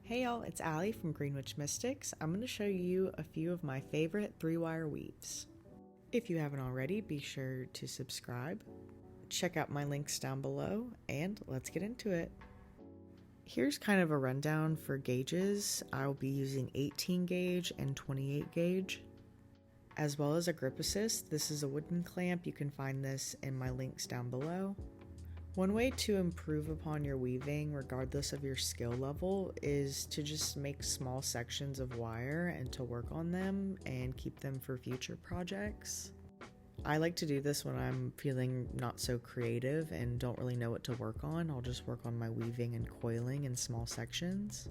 Hey y'all, it's Allie from Green Witch Mystics. I'm going to show you a few of my favorite 3-wire weaves. If you haven't already, be sure to subscribe. Check out my links down below, and let's get into it. Here's kind of a rundown for gauges. I'll be using 18 gauge and 28 gauge, as well as a grip assist. This is a wooden clamp. You can find this in my links down below. One way to improve upon your weaving, regardless of your skill level, is to just make small sections of wire and to work on them and keep them for future projects. I like to do this when I'm feeling not so creative and don't really know what to work on. I'll just work on my weaving and coiling in small sections.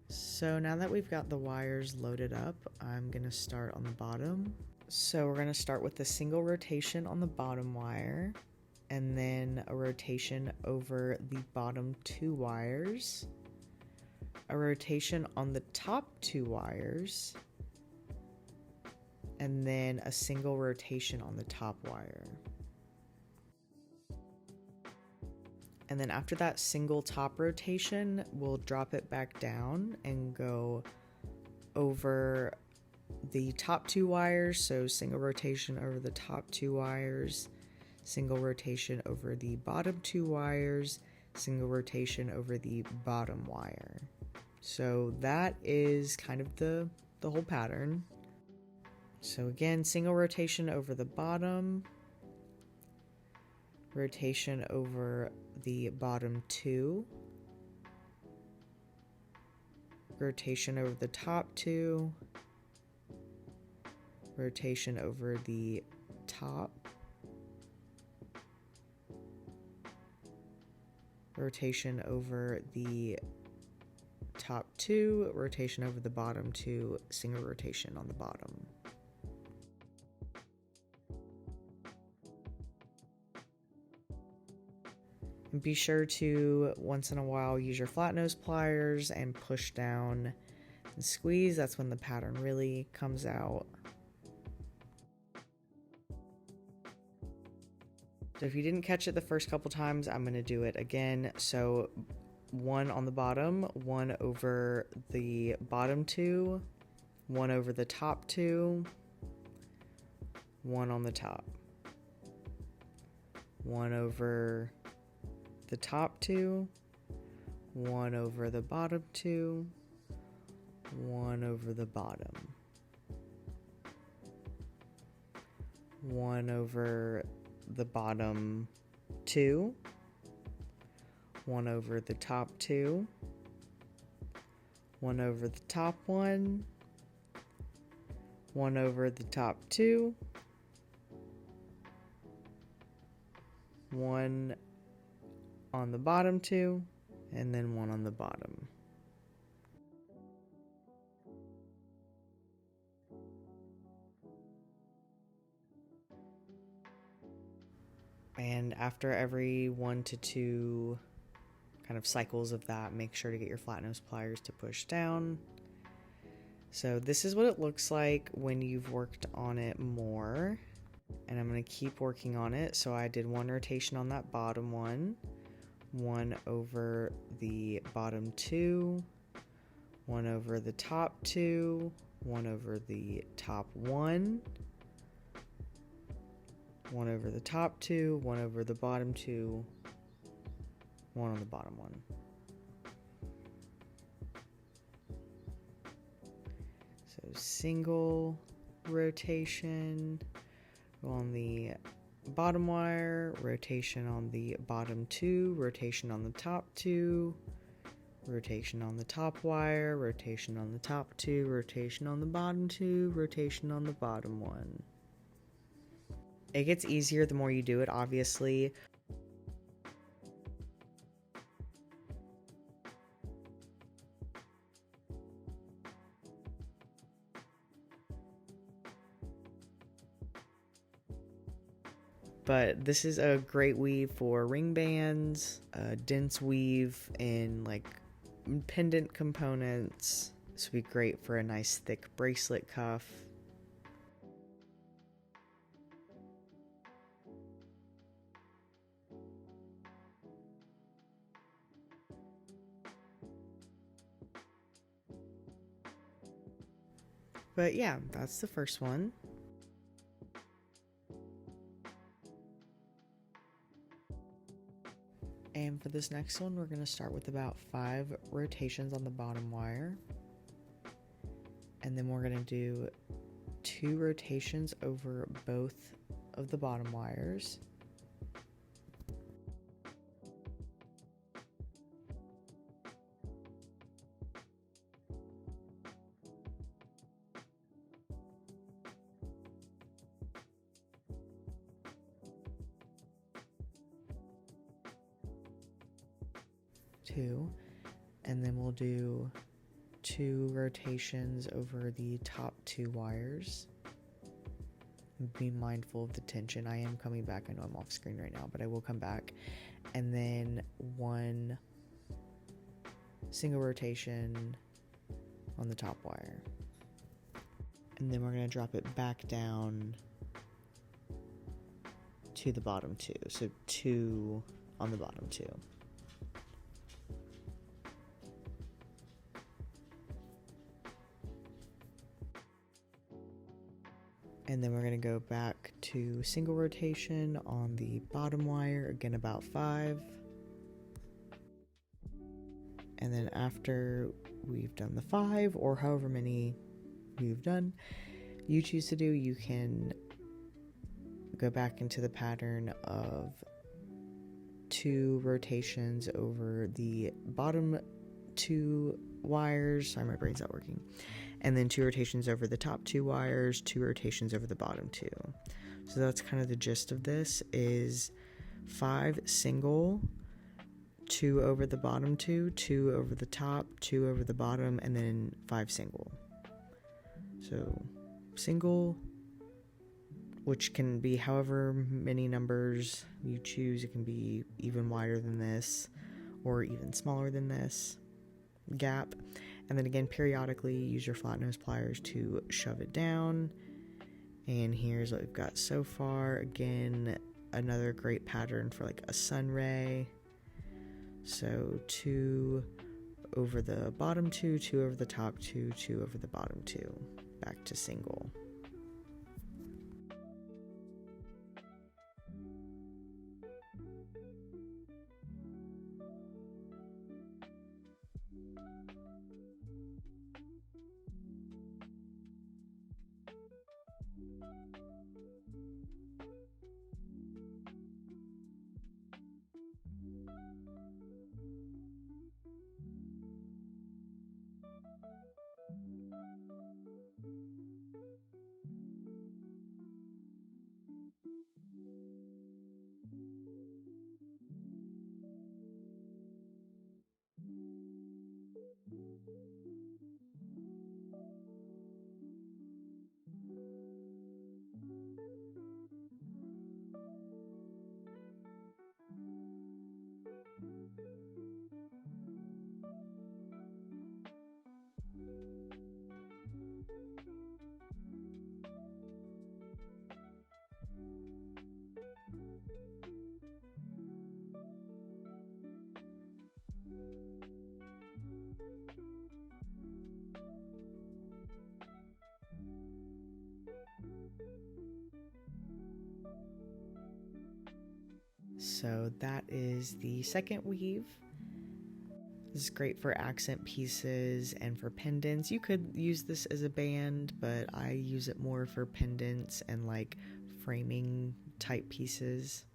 So now that we've got the wires loaded up, I'm going to start on the bottom. So we're going to start with a single rotation on the bottom wire, and then a rotation over the bottom 2 wires, a rotation on the top 2 wires, and then a single rotation on the top wire. And then after that single top rotation, we'll drop it back down and go over the top 2 wires, so single rotation over the top 2 wires, single rotation over the bottom 2 wires, single rotation over the bottom wire. So that is kind of the whole pattern. So again, single rotation over the bottom, rotation over the bottom 2, rotation over the top 2, rotation over the top, rotation over the top 2, rotation over the bottom 2, single rotation on the bottom. And be sure to, once in a while, use your flat nose pliers and push down and squeeze. That's when the pattern really comes out. So if you didn't catch it the first couple times, I'm going to do it again. So 1 on the bottom, 1 over the bottom 2, 1 over the top 2, 1 on the top, 1 over the top 2, 1 over the bottom 2, 1 over the bottom, 1 over the bottom 2, 1 over the top 2, 1 over the top 1, 1 over the top 2, 1 on the bottom 2, and then 1 on the bottom. And after every 1 to 2 kind of cycles of that, make sure to get your flat nose pliers to push down. So this is what it looks like when you've worked on it more. And I'm going to keep working on it. So I did 1 rotation on that bottom one, 1 over the bottom 2, 1 over the top 2, 1 over the top 1, 1 over the top 2, 1 over the bottom 2, 1 on the bottom 1. So single rotation on the bottom wire, rotation on the bottom 2, rotation on the top 2, rotation on the top wire, rotation on the top 2, rotation on the bottom 2, rotation on the bottom 1. It gets easier the more you do it, obviously. But this is a great weave for ring bands, dense weave in like pendant components. This would be great for a nice thick bracelet cuff. But yeah, that's the first one. And for this next one, we're going to start with about 5 rotations on the bottom wire. And then we're going to do 2 rotations over both of the bottom wires. Two, and then we'll do 2 rotations over the top 2 wires. Be mindful of the tension. I am coming back. I know I'm off screen right now, but I will come back. And then 1 single rotation on the top wire. And then we're going to drop it back down to the bottom 2. So 2 on the bottom 2. And then we're going to go back to single rotation on the bottom wire, again about 5. And then after we've done the 5, or however many you've done, you choose to do, you can go back into the pattern of 2 rotations over the bottom 2 wires. Sorry, my brain's not working. And then 2 rotations over the top 2 wires, 2 rotations over the bottom 2. So that's kind of the gist of this, is 5 single, 2 over the bottom 2, 2 over the top, 2 over the bottom, and then 5 single. So single, which can be however many numbers you choose. It can be even wider than this or even smaller than this gap. And then again, periodically use your flat nose pliers to shove it down. And here's what we've got so far. Again, another great pattern for like a sun ray. So 2 over the bottom 2, 2 over the top 2, 2 over the bottom 2, back to single. So that is the second weave. This is great for accent pieces and for pendants. You could use this as a band, but I use it more for pendants and like framing type pieces.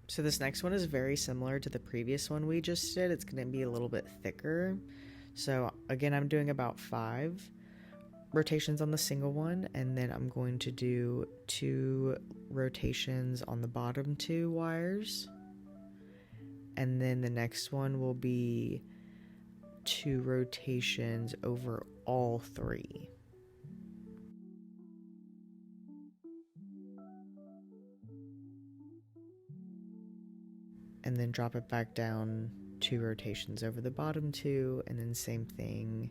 So this next one is very similar to the previous one we just did. It's going to be a little bit thicker. So again, I'm doing about 5 rotations on the single one, and then I'm going to do 2 rotations on the bottom 2 wires. And then the next one will be 2 rotations over all 3. And then drop it back down, 2 rotations over the bottom 2, and then same thing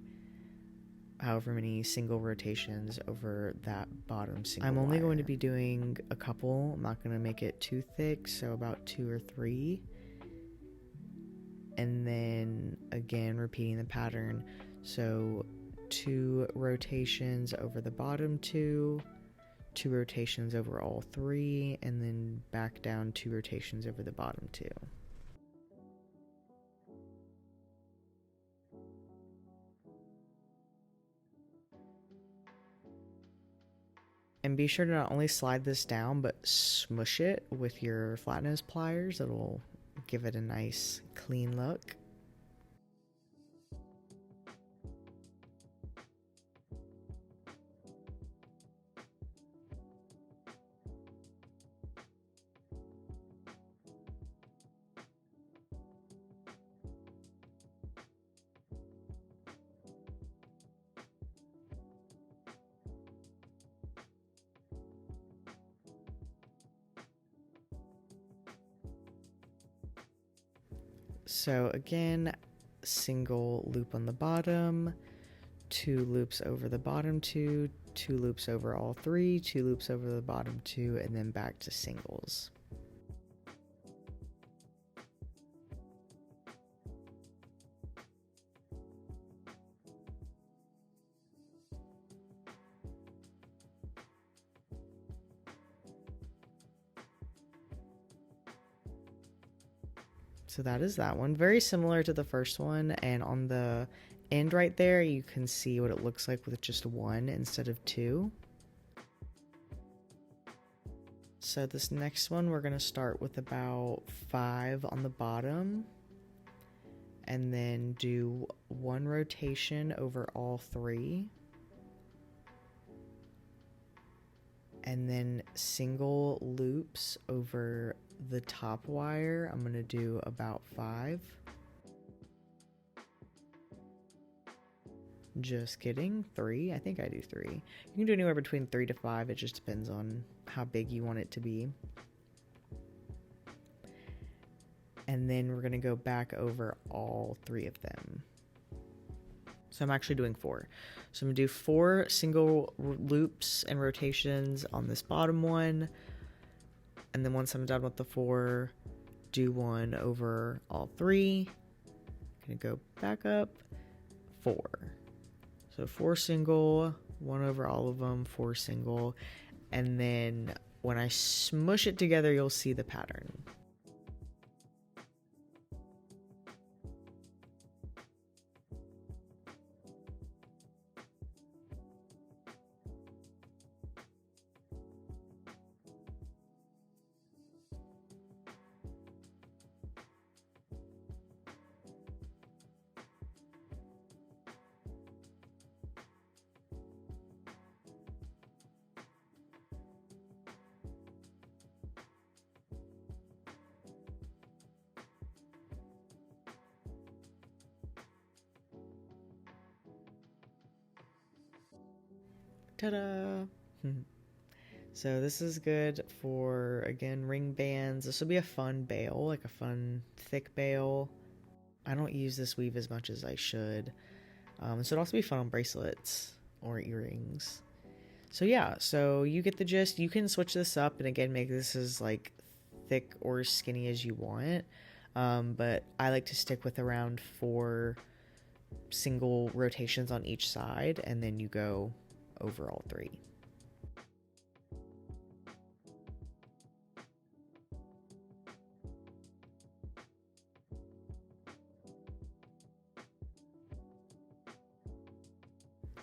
however many single rotations over that bottom single I'm only going to be doing a couple. I'm not going to make it too thick, so about 2 or 3. And then again repeating the pattern, so 2 rotations over the bottom 2, 2 rotations over all 3, and then back down 2 rotations over the bottom 2. And be sure to not only slide this down, but smush it with your flat nose pliers. It'll give it a nice clean look. So again, single loop on the bottom, 2 loops over the bottom 2, 2 loops over all 3, 2 loops over the bottom 2, and then back to singles. So that is that one. Very similar to the first one, and on the end right there you can see what it looks like with just 1 instead of 2. So this next one we're going to start with about 5 on the bottom, and then do 1 rotation over all 3, and then single loops over the top wire. I'm going to do about 5. Just kidding, 3. I think I do 3. You can do anywhere between 3 to 5. It just depends on how big you want it to be. And then we're going to go back over all 3 of them. So I'm actually doing 4. So I'm going to do 4 single loops and rotations on this bottom one. And then once I'm done with the 4, do 1 over all 3. I'm going to go back up, 4. So 4 single, 1 over all of them, 4 single. And then when I smush it together, you'll see the pattern. Ta-da! So this is good for, again, ring bands. This will be a fun bail, like a fun thick bail. I don't use this weave as much as I should. So it'll also be fun on bracelets or earrings. So yeah, so you get the gist. You can switch this up and again make this as like thick or skinny as you want. But I like to stick with around 4 single rotations on each side, and then you go over all 3.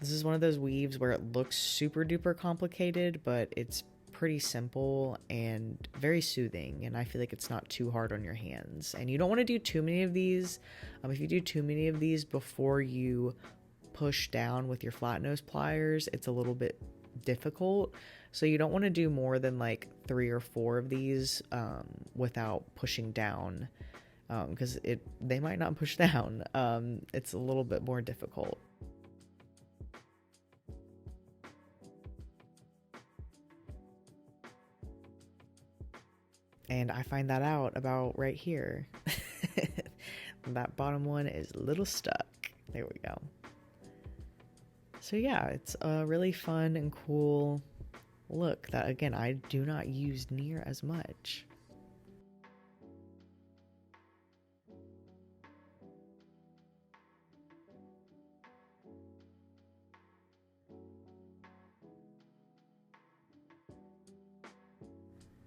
This is one of those weaves where it looks super duper complicated, but it's pretty simple and very soothing, and I feel like it's not too hard on your hands. And you don't want to do too many of these. If you do too many of these before you push down with your flat nose pliers, it's a little bit difficult. So you don't want to do more than like 3 or 4 of these without pushing down, because they might not push down. It's a little bit more difficult. And I find that out about right here. That bottom one is a little stuck. There we go. So yeah, it's a really fun and cool look that, again, I do not use near as much.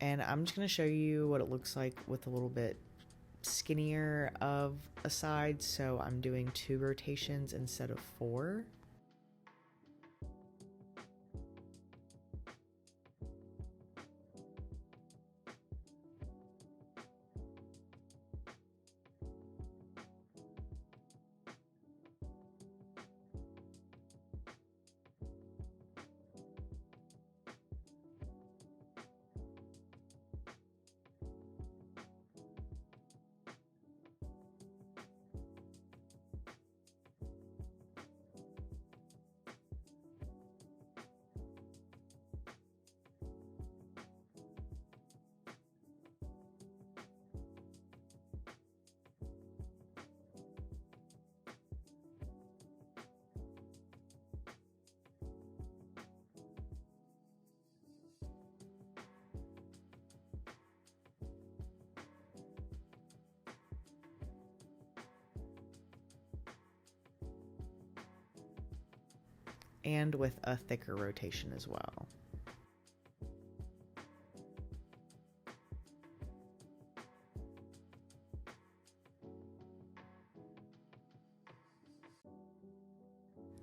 And I'm just going to show you what it looks like with a little bit skinnier of a side. So I'm doing 2 rotations instead of 4. And with a thicker rotation as well.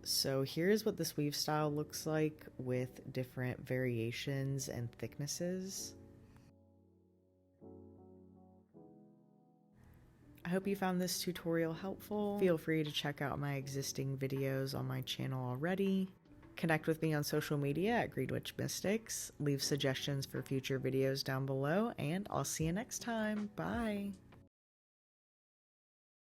So here's what this weave style looks like with different variations and thicknesses. I hope you found this tutorial helpful. Feel free to check out my existing videos on my channel already. Connect with me on social media at Greenwich Mystics. Leave suggestions for future videos down below, and I'll see you next time. Bye!